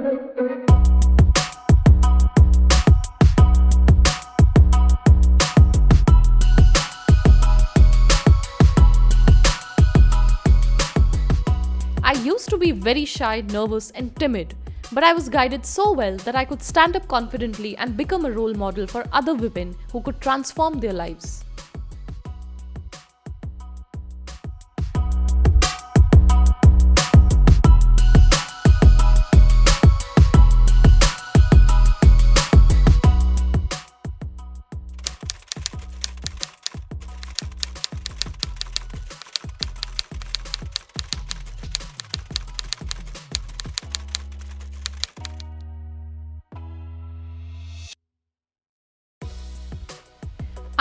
I used to be very shy, nervous, and timid, but I was guided so well that I could stand up confidently and become a role model for other women who could transform their lives.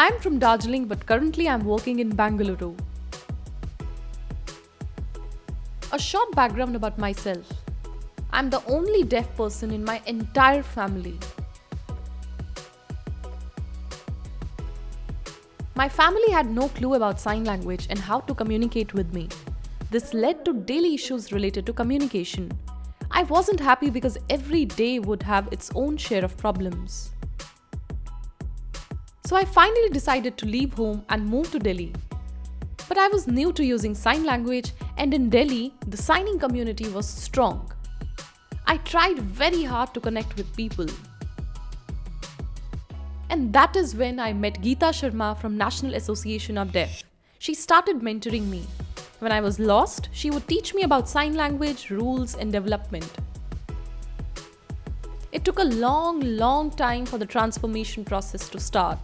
I'm from Darjeeling, but currently I'm working in Bangalore. A short background about myself. I'm the only deaf person in my entire family. My family had no clue about sign language and how to communicate with me. This led to daily issues related to communication. I wasn't happy because every day would have its own share of problems. So I finally decided to leave home and move to Delhi. But I was new to using sign language, and in Delhi, the signing community was strong. I tried very hard to connect with people. And that is when I met Geeta Sharma from National Association of Deaf. She started mentoring me. When I was lost, she would teach me about sign language, rules, and development. It took a long time for the transformation process to start.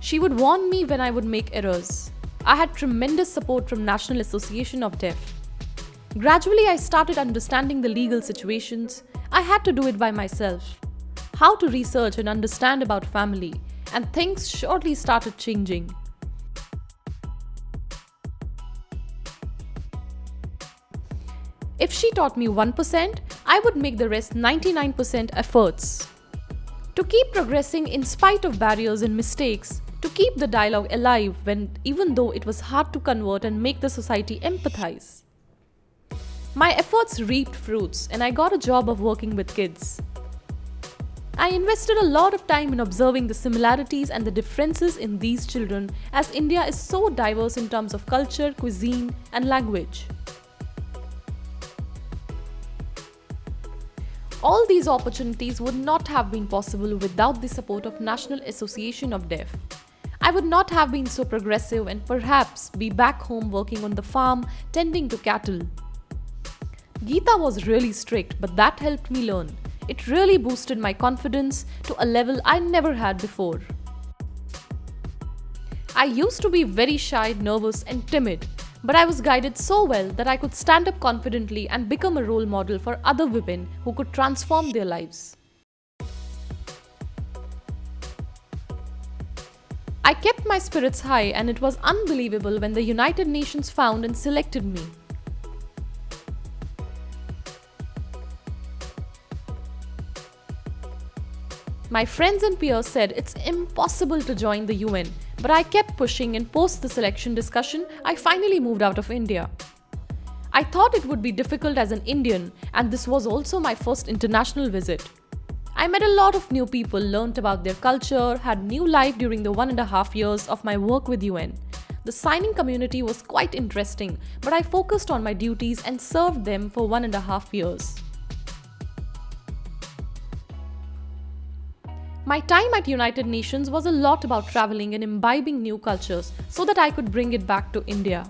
She would warn me when I would make errors. I had tremendous support from National Association of Deaf. Gradually, I started understanding the legal situations. I had to do it by myself. How to research and understand about family, and things shortly started changing. If she taught me 1%, I would make the rest 99% efforts. To keep progressing in spite of barriers and mistakes, to keep the dialogue alive even though it was hard to convert and make the society empathize. My efforts reaped fruits and I got a job of working with kids. I invested a lot of time in observing the similarities and the differences in these children, as India is so diverse in terms of culture, cuisine, and language. All these opportunities would not have been possible without the support of National Association of Deaf. I would not have been so progressive and perhaps be back home working on the farm, tending to cattle. Geeta was really strict, but that helped me learn. It really boosted my confidence to a level I never had before. I used to be very shy, nervous, and timid, but I was guided so well that I could stand up confidently and become a role model for other women who could transform their lives. I kept my spirits high, and it was unbelievable when the United Nations found and selected me. My friends and peers said it's impossible to join the UN, but I kept pushing, and post the selection discussion, I finally moved out of India. I thought it would be difficult as an Indian, and this was also my first international visit. I met a lot of new people, learnt about their culture, had new life during the 1.5 years of my work with UN. The signing community was quite interesting, but I focused on my duties and served them for 1.5 years. My time at United Nations was a lot about traveling and imbibing new cultures so that I could bring it back to India.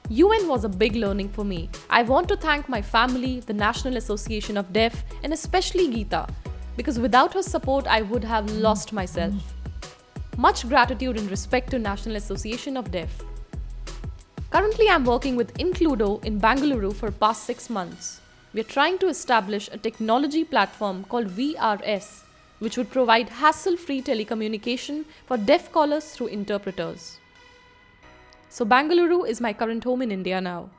UN was a big learning for me. I want to thank my family, the National Association of Deaf, and especially Geeta, because without her support I would have lost myself. Much gratitude and respect to National Association of Deaf. Currently I'm working with Includo in Bangalore for past 6 months. We are trying to establish a technology platform called VRS, which would provide hassle-free telecommunication for deaf callers through interpreters. So Bangalore is my current home in India now.